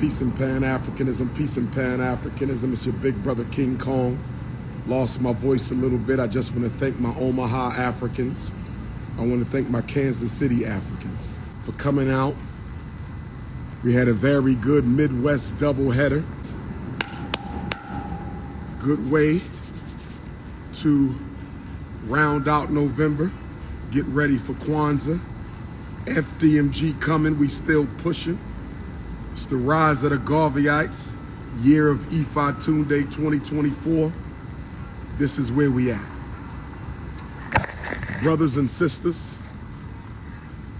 Peace and Pan-Africanism, peace and Pan-Africanism. It's your big brother King Kong. Lost my voice a little bit. I just want to thank my Omaha Africans. I want to thank my Kansas City Africans for coming out. We had a very good Midwest doubleheader. Good way to round out November. Get ready for Kwanzaa. FDMG coming, we still pushing. It's the rise of the Garveyites, year of Ifa Tunde 2024. This is where we at. Brothers and sisters,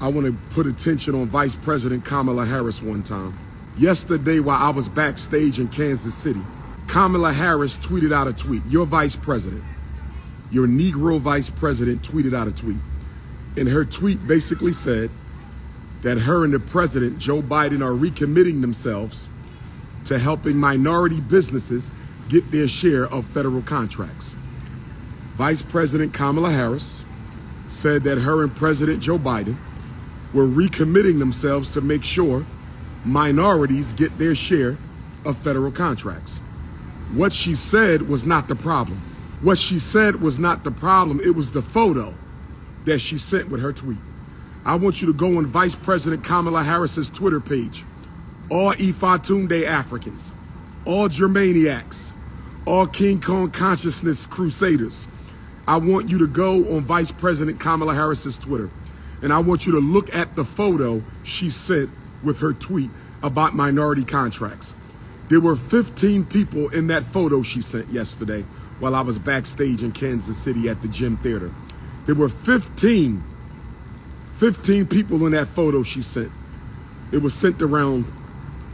I want to put attention on Vice President Kamala Harris one time. Yesterday, while I was backstage in Kansas City, Kamala Harris tweeted out a tweet. Your vice president, your Negro vice president tweeted out a tweet. And her tweet basically said that her and the president, Joe Biden, are recommitting themselves to helping minority businesses get their share of federal contracts. Vice President Kamala Harris said that her and President Joe Biden were recommitting themselves to make sure minorities get their share of federal contracts. What she said was not the problem. What she said was not the problem. It was the photo that she sent with her tweet. I want you to go on Vice President Kamala Harris's Twitter page. All Ifa Tunde Africans, all Germaniacs, all King Kong consciousness crusaders. I want you to go on Vice President Kamala Harris's Twitter, and I want you to look at the photo she sent with her tweet about minority contracts. There were 15 people in that photo she sent yesterday while I was backstage in Kansas City at the Gym Theater. There were 15 people in that photo she sent. It was sent around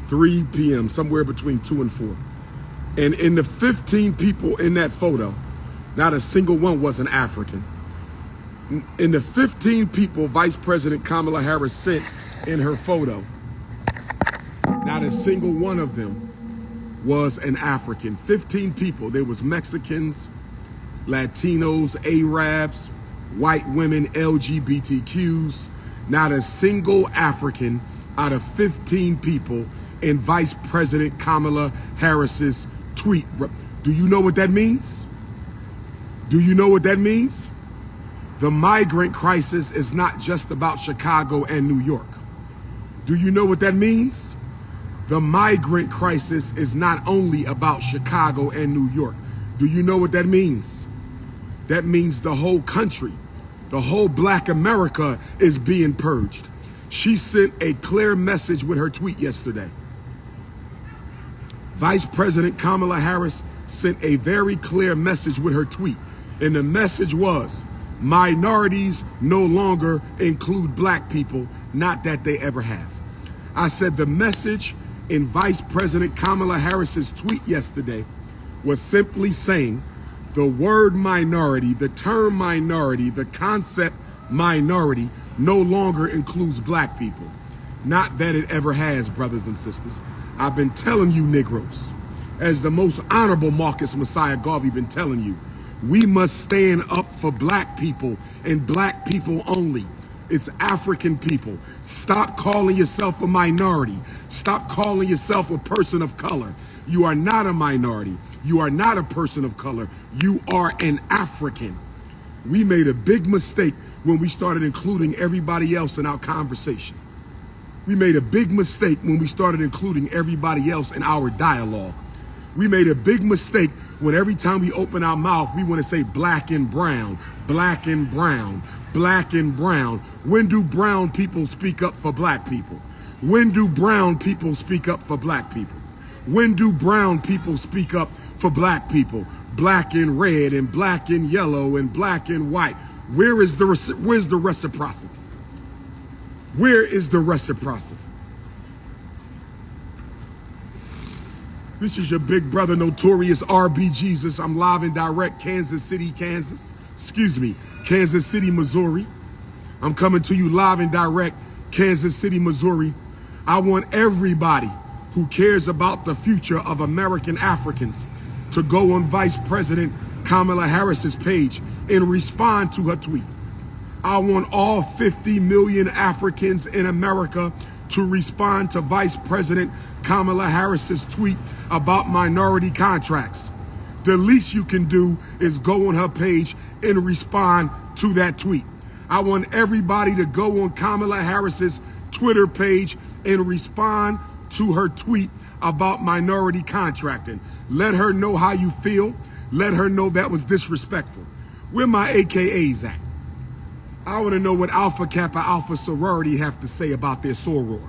3 p.m., somewhere between 2 and 4. And in the 15 people in that photo, not a single one was an African. In the 15 people Vice President Kamala Harris sent in her photo, not a single one of them was an African. 15 people. There was Mexicans, Latinos, Arabs, white women, LGBTQs, not a single African out of 15 people in Vice President Kamala Harris's tweet. Do you know what that means? Do you know what that means? The migrant crisis is not just about Chicago and New York. Do you know what that means? The migrant crisis is not only about Chicago and New York. Do you know what that means? That means the whole country, the whole Black America is being purged. She sent a clear message with her tweet yesterday. Vice President Kamala Harris sent a very clear message with her tweet. And the message was, minorities no longer include Black people, not that they ever have. I said the message in Vice President Kamala Harris's tweet yesterday was simply saying, the word minority, the term minority, the concept minority no longer includes Black people. Not that it ever has, brothers and sisters. I've been telling you Negroes, as the most honorable Marcus Messiah Garvey been telling you, we must stand up for Black people and Black people only. It's African people. Stop calling yourself a minority. Stop calling yourself a person of color. You are not a minority. You are not a person of color. You are an African. We made a big mistake when we started including everybody else in our conversation. We made a big mistake when we started including everybody else in our dialogue. We made a big mistake when every time we open our mouth, we want to say black and brown, black and brown, black and brown. When do brown people speak up for Black people? When do brown people speak up for Black people? When do brown people speak up for Black people? Black and red and black and yellow and black and white. Where's the reciprocity? Where is the reciprocity? This is your big brother, Notorious RB Jesus. I'm live and direct, Kansas City, Missouri. I'm coming to you live and direct, Kansas City, Missouri. I want everybody who cares about the future of American Africans to go on Vice President Kamala Harris's page and respond to her tweet. I want all 50 million Africans in America to respond to Vice President Kamala Harris's tweet about minority contracts. The least you can do is go on her page and respond to that tweet. I want everybody to go on Kamala Harris's Twitter page and respond to her tweet about minority contracting. Let her know how you feel. Let her know that was disrespectful. Where my AKAs at? I want to know what Alpha Kappa Alpha sorority have to say about their soror.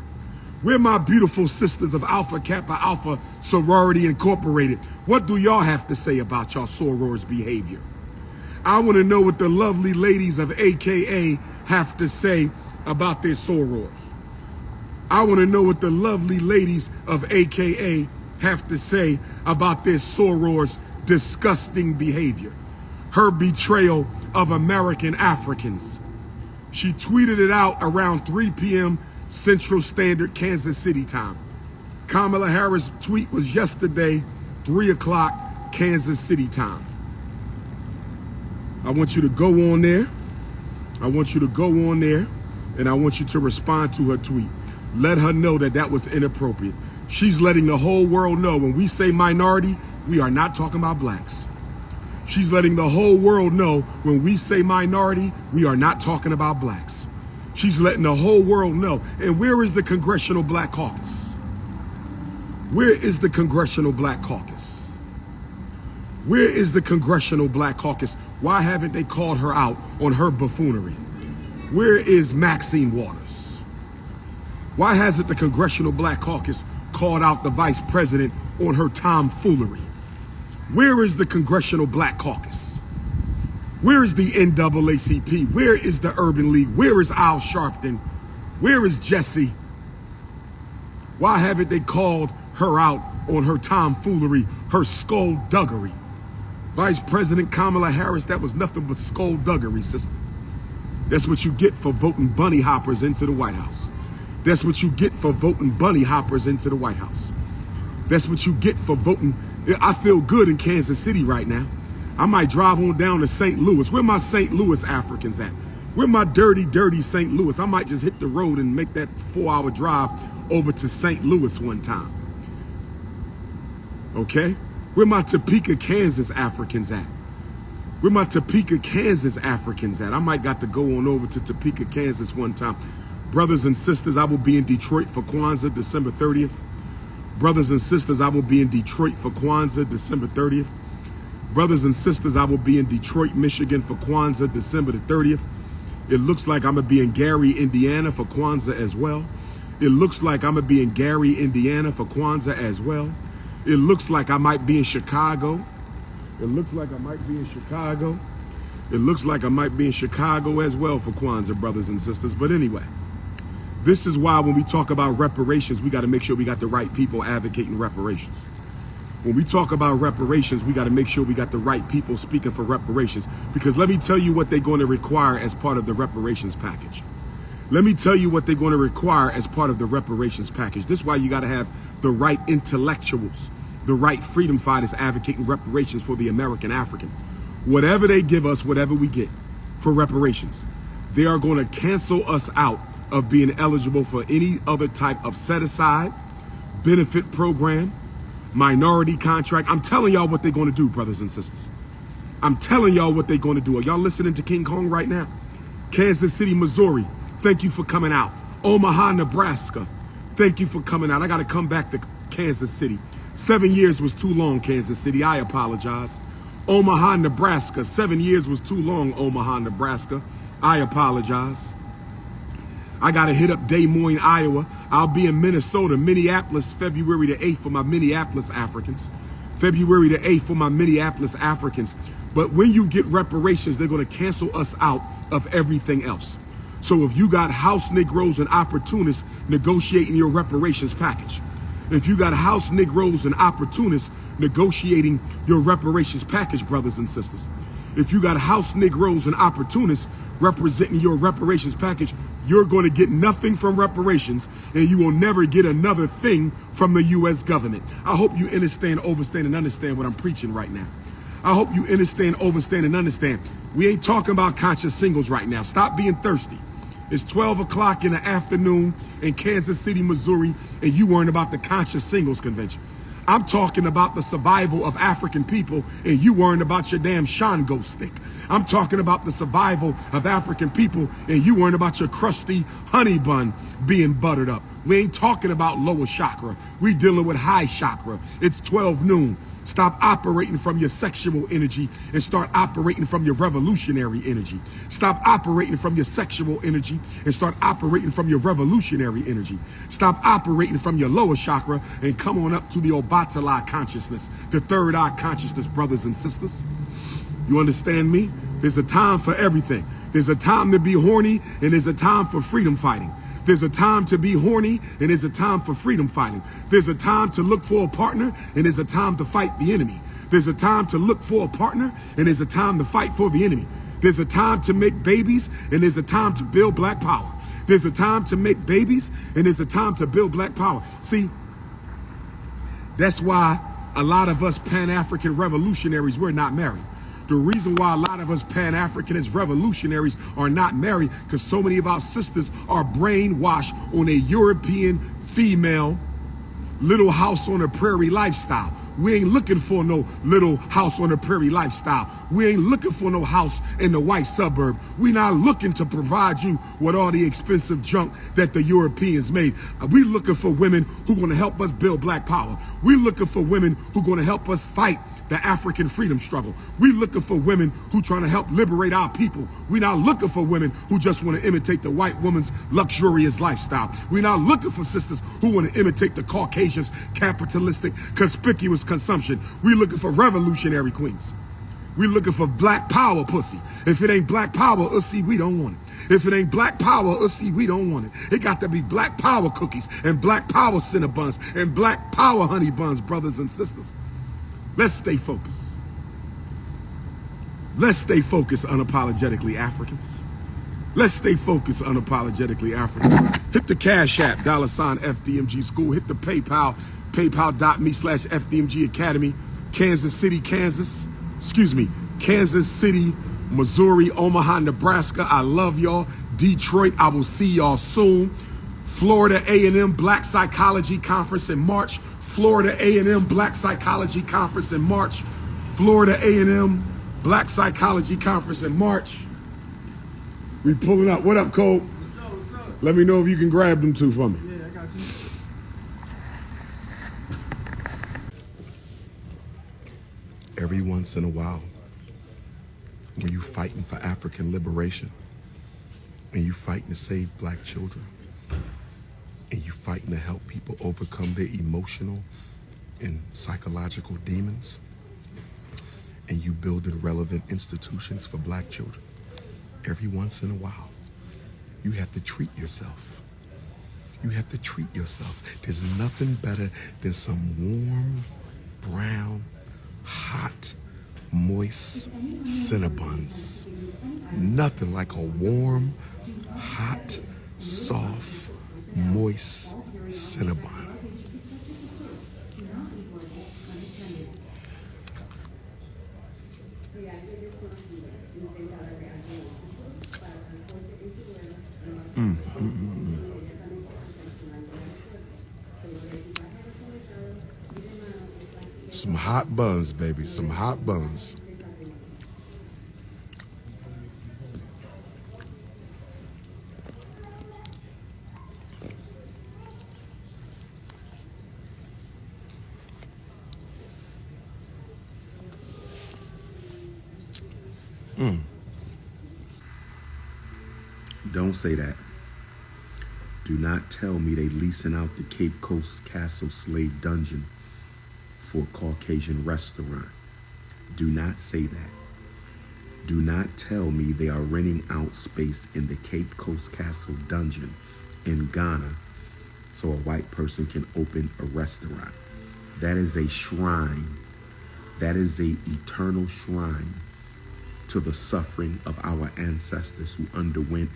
Where my beautiful sisters of Alpha Kappa Alpha sorority incorporated? What do y'all have to say about y'all soror's behavior? I want to know what the lovely ladies of AKA have to say about their sorors. I want to know what the lovely ladies of AKA have to say about their soror's disgusting behavior. Her betrayal of American Africans. She tweeted it out around 3 p.m. Central Standard Kansas City time. Kamala Harris' tweet was yesterday, 3 o'clock Kansas City time. I want you to go on there. I want you to go on there, and I want you to respond to her tweet. Let her know that that was inappropriate. She's letting the whole world know when we say minority, we are not talking about blacks. She's letting the whole world know when we say minority, we are not talking about blacks. She's letting the whole world know. And where is the Congressional Black Caucus? Where is the Congressional Black Caucus? Where is the Congressional Black Caucus? Why haven't they called her out on her buffoonery? Where is Maxine Waters? Why hasn't the Congressional Black Caucus called out the Vice President on her tomfoolery? Where is the Congressional Black Caucus? Where is the NAACP? Where is the Urban League? Where is Al Sharpton? Where is Jesse? Why haven't they called her out on her tomfoolery, her skullduggery? Vice President Kamala Harris, that was nothing but skullduggery, sister. That's what you get for voting bunny hoppers into the White House. That's what you get for voting bunny hoppers into the White House. That's what you get for voting. I feel good in Kansas City right now. I might drive on down to St. Louis. Where my St. Louis Africans at? Where my dirty, dirty St. Louis? I might just hit the road and make that 4-hour drive over to St. Louis one time. Okay? Where my Topeka, Kansas Africans at? Where my Topeka, Kansas Africans at? I might got to go on over to Topeka, Kansas one time. Brothers and sisters, I will be in Detroit for Kwanzaa, December 30th. Brothers and sisters, I will be in Detroit for Kwanzaa, December 30th. Brothers and sisters, I will be in Detroit, Michigan for Kwanzaa, December the 30th. It looks like I'm going to be in Gary, Indiana for Kwanzaa as well. It looks like I'm going to be in Gary, Indiana for Kwanzaa as well. It looks like I might be in Chicago. It looks like I might be in Chicago. It looks like I might be in Chicago as well for Kwanzaa, brothers and sisters. But anyway, this is why when we talk about reparations, we got to make sure we got the right people advocating reparations. When we talk about reparations, we got to make sure we got the right people speaking for reparations. Because let me tell you what they're going to require as part of the reparations package. Let me tell you what they're going to require as part of the reparations package. This is why you got to have the right intellectuals, the right freedom fighters advocating reparations for the American African. Whatever they give us, whatever we get for reparations, they are going to cancel us out of being eligible for any other type of set-aside, benefit program, minority contract. I'm telling y'all what they're going to do, brothers and sisters. I'm telling y'all what they're going to do. Are y'all listening to King Kong right now? Kansas City, Missouri, thank you for coming out. Omaha, Nebraska, thank you for coming out. I got to come back to Kansas City. 7 years was too long, Kansas City. I apologize. Omaha, Nebraska, 7 years was too long, Omaha, Nebraska. I apologize. I got to hit up Des Moines, Iowa. I'll be in Minnesota, Minneapolis, February the 8th for my Minneapolis Africans. February the 8th for my Minneapolis Africans. But when you get reparations, they're going to cancel us out of everything else. So if you got house Negroes and opportunists negotiating your reparations package, if you got house Negroes and opportunists negotiating your reparations package, brothers and sisters, if you got house Negroes and opportunists representing your reparations package, you're going to get nothing from reparations, and you will never get another thing from the U.S. government. I hope you understand, overstand, and understand what I'm preaching right now. I hope you understand, overstand, and understand. We ain't talking about conscious singles right now. Stop being thirsty. It's 12 o'clock in the afternoon in Kansas City, Missouri, and you worrying about the Conscious Singles Convention. I'm talking about the survival of African people, and you worrying about your damn Shango stick. I'm talking about the survival of African people, and you worrying about your crusty honey bun being buttered up. We ain't talking about lower chakra. We dealing with high chakra. It's 12 noon. Stop operating from your sexual energy and start operating from your revolutionary energy. Stop operating from your sexual energy and start operating from your revolutionary energy. Stop operating from your lower chakra and come on up to the Obatala consciousness, the third eye consciousness, brothers and sisters. You understand me? There's a time for everything. There's a time to be horny and there's a time for freedom fighting. There's a time to be horny and there's a time for freedom fighting. There's a time to look for a partner and there's a time to fight the enemy. There's a time to look for a partner and there's a time to fight for the enemy. There's a time to make babies and there's a time to build black power. There's a time to make babies and there's a time to build black power. See, that's why a lot of us Pan-African revolutionaries, we're not married. The reason why a lot of us Pan-Africanist revolutionaries are not married, because so many of our sisters are brainwashed on a European female little house on a prairie lifestyle. We ain't looking for no little house on a prairie lifestyle. We ain't looking for no house in the white suburb. We not looking to provide you with all the expensive junk that the Europeans made. We looking for women who gonna help us build black power. We looking for women who gonna help us fight the African freedom struggle. We looking for women who trying to help liberate our people. We not looking for women who just want to imitate the white woman's luxurious lifestyle. We not looking for sisters who want to imitate the Caucasian's capitalistic, conspicuous consumption. We looking for revolutionary queens. We looking for black power pussy. If it ain't black power, ussy, we don't want it. If it ain't black power, ussy, we don't want it. It got to be black power cookies and black power Cinnabons and black power honey buns, brothers and sisters. Let's stay focused. Let's stay focused, unapologetically Africans. Let's stay focused, unapologetically Africans. Hit the Cash App, $FDMG School. Hit the PayPal, paypal.me/FDMG Academy. Kansas City, Kansas, Missouri, Omaha, Nebraska. I love y'all. Detroit, I will see y'all soon. Florida A&M Black Psychology Conference in March. Florida A&M Black Psychology Conference in March. Florida A&M Black Psychology Conference in March. We pulling up. What up, Cole? What's up, what's up? Let me know if you can grab them two for me. Yeah, I got you. Every once in a while, when you fighting for African liberation, and you fighting to save black children, and you fighting to help people overcome their emotional and psychological demons, and you building relevant institutions for black children, every once in a while, you have to treat yourself. You have to treat yourself. There's nothing better than some warm, brown, hot, moist Cinnabons. Nothing like a warm, hot, soft, moist Cinnabon. Some hot buns, baby, some hot buns. Don't say that. Do not tell me they leasing out the Cape Coast Castle Slave Dungeon for a Caucasian restaurant. Do not say that. Do not tell me they are renting out space in the Cape Coast Castle Dungeon in Ghana so a white person can open a restaurant. That is a shrine. That is a eternal shrine to the suffering of our ancestors who underwent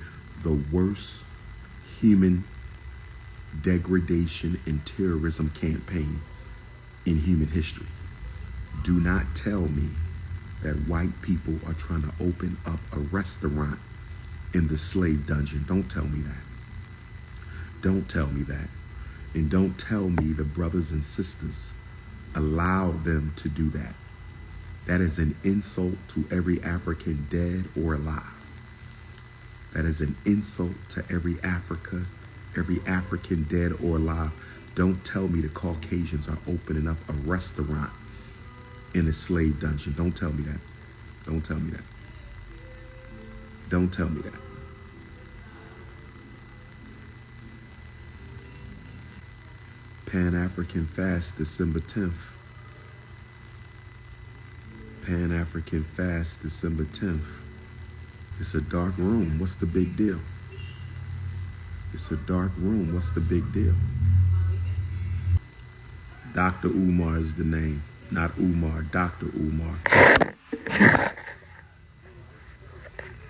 the worst human degradation and terrorism campaign in human history. Do not tell me that white people are trying to open up a restaurant in the slave dungeon. Don't tell me that. Don't tell me that. And don't tell me the brothers and sisters allow them to do that. That is an insult to every African dead or alive. That is an insult to every African dead or alive. Don't tell me the Caucasians are opening up a restaurant in a slave dungeon. Don't tell me that. Don't tell me that. Don't tell me that. Pan-African fast, December 10th. Pan-African fast, December 10th. It's a dark room. What's the big deal? It's a dark room. What's the big deal? Dr. Umar is the name. Not Umar, Dr. Umar.